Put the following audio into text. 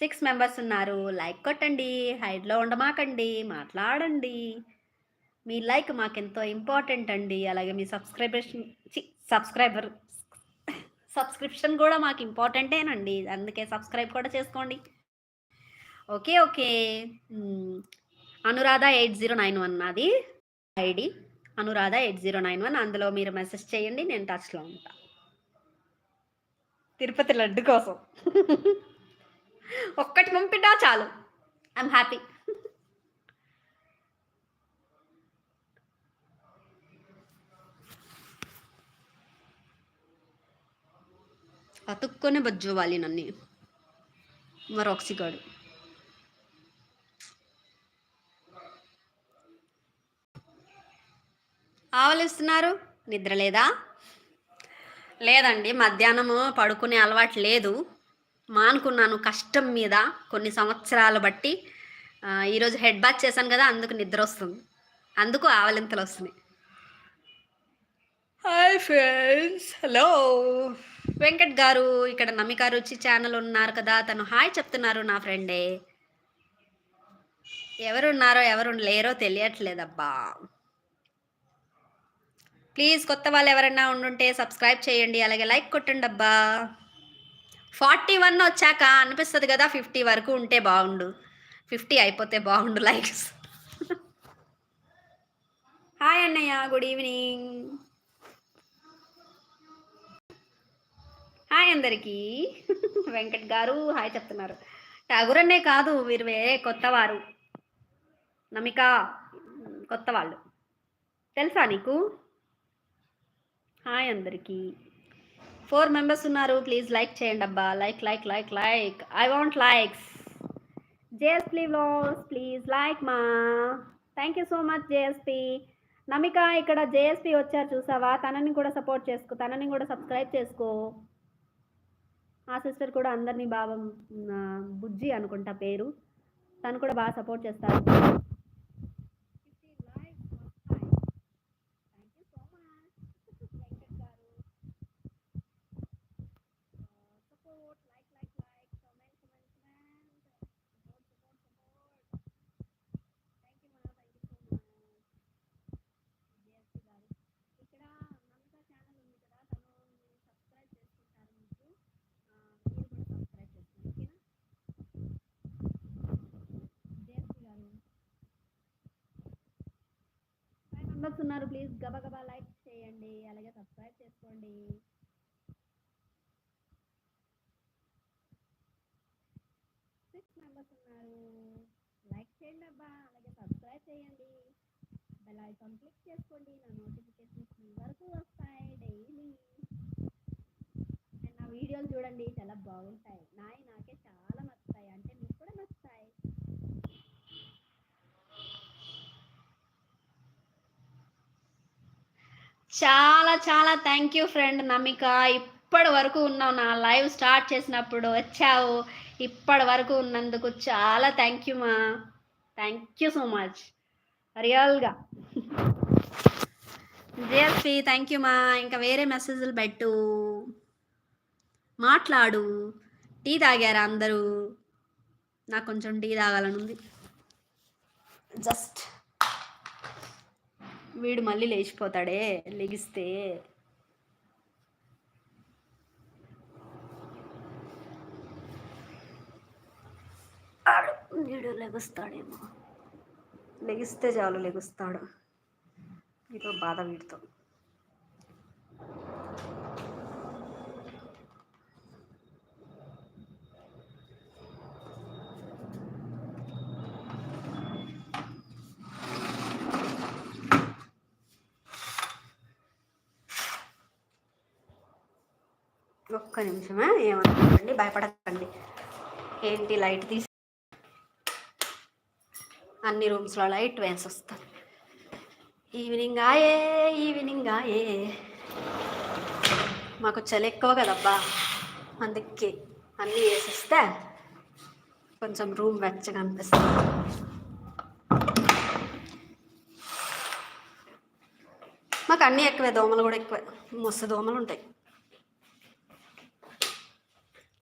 6 members ఉన్నారు. Like కొట్టండి. హైడ్‌లో ఉండమాకండి. మాట్లాడండి. మీ లైక్ మాకెంతో ఇంపార్టెంట్ అండి. అలాగే మీ సబ్స్క్రైబర్ సబ్స్క్రిప్షన్ కూడా మాకు ఇంపార్టెంటేనండి. అందుకే సబ్స్క్రైబ్ కూడా చేసుకోండి. ఓకే. ఓకే. అనురాధ 8091 నాది ఐడి. అనురాధ 8091 అందులో మీరు మెసేజ్ చేయండి. నేను టచ్‌లో ఉంటా. తిరుపతి లడ్డు కోసం. ఒక్కటి పంపినా చాలు. I'm happy. అతుక్కొని బజ్జోవాలి నన్ను మరొక్సిగాడు. ఆవలిస్తున్నారు. నిద్ర లేదా? లేదండి. మధ్యాహ్నము పడుకునే అలవాటు లేదు. మానుకున్నాను కష్టం మీద కొన్ని సంవత్సరాలు బట్టి. ఈరోజు హెడ్ బాత్ చేశాను కదా, అందుకు నిద్ర వస్తుంది. అందుకు ఆవలింతలు వస్తున్నాయి. Hi friends, hello. వెంకట్ గారు ఇక్కడ నమిక రుచి ఛానల్ ఉన్నారు కదా, తను హాయ్ చెప్తున్నారు. నా ఫ్రెండే. ఎవరున్నారో ఎవరు లేరో తెలియట్లేదబ్బా. ప్లీజ్ కొత్త వాళ్ళు ఎవరైనా ఉండుంటే సబ్స్క్రైబ్ చేయండి. అలాగే లైక్ కొట్టండి అబ్బా. 41 వచ్చాక అనిపిస్తుంది కదా 50 వరకు ఉంటే బాగుండు. 50 అయిపోతే బాగుండు లైక్స్. హాయ్ అన్నయ్య, గుడ్ ఈవినింగ్. హాయ్ అందరికీ. వెంకట్ గారు హాయ్ చెప్తున్నారు. ఠాగూర్ అన్నే కాదు, వీరు వేరే కొత్తవారు. నమిక కొత్త వాళ్ళు తెలుసా నీకు? హాయ్ అందరికీ. 4 మెంబర్స్ ఉన్నారు. ప్లీజ్ లైక్ చేయండి అబ్బా. Like like like like. I want likes. JSP vlogs please like మా. Thank you so much JSP. Namika ఇక్కడ జేఎస్పీ వచ్చారు చూసావా, తనని కూడా సపోర్ట్ చేసుకో, తనని కూడా సబ్స్క్రైబ్ చేసుకో. ఆ సిస్టర్ కూడా అందరినీ బాగా, బుజ్జి అనుకుంటా పేరు, తను కూడా బాగా సపోర్ట్ చేస్తారు. ఉన్నారు. ప్లీజ్ గబగబా లైక్ చేయండి, అలాగే సబ్స్క్రైబ్ చేసుకోండి. మెంబర్స్ ఉన్నారు. లైక్ చేయండి అబ్బా, అలాగే సబ్స్క్రైబ్ చేయండి. బెల్ ఐకాన్ క్లిక్ చేసుకోండి. నా నోటిఫికేషన్స్ మీ వరకు వస్తాయి డైలీ. అండ్ నా వీడియోలు చూడండి, చాలా బాగుంటాయి. నాకే చాలా నచ్చుతాయి, అంటే మీకు కూడా నచ్చుతాయి. చాలా చాలా థ్యాంక్ యూ ఫ్రెండ్ నమిక. ఇప్పటి వరకు ఉన్నావు, నా లైవ్ స్టార్ట్ చేసినప్పుడు వచ్చావు. ఇప్పటి వరకు ఉన్నందుకు చాలా థ్యాంక్ యూ మా. థ్యాంక్ యూ సో మచ్ రియల్గా. జేఎస్పీ థ్యాంక్ యూ మా. ఇంకా వేరే మెసేజ్లు పెట్టు, మాట్లాడు. టీ తాగారా అందరూ? నాకు కొంచెం టీ తాగాలని ఉంది. జస్ట్ వీడు మళ్ళీ లేచిపోతాడే లెగిస్తే. వీడు లెగుస్తాడేమో, లెగిస్తే చాలు లెగుస్తాడు. ఇదో బాధ వీడితో. ఒక్క నిమిషమే, ఏమనుకోండి, భయపడకండి. ఏంటి లైట్ తీసి అన్ని రూమ్స్లో లైట్ వేసి వస్తాను. ఈవినింగ్ ఆయే. మాకు చలి ఎక్కువ కదబ్బా, అందుకే అన్నీ వేసిస్తే కొంచెం రూమ్ వెచ్చగా అనిపిస్తుంది. మాకు అన్నీ ఎక్కువే, దోమలు కూడా ఎక్కువే, మస్తు దోమలు ఉంటాయి.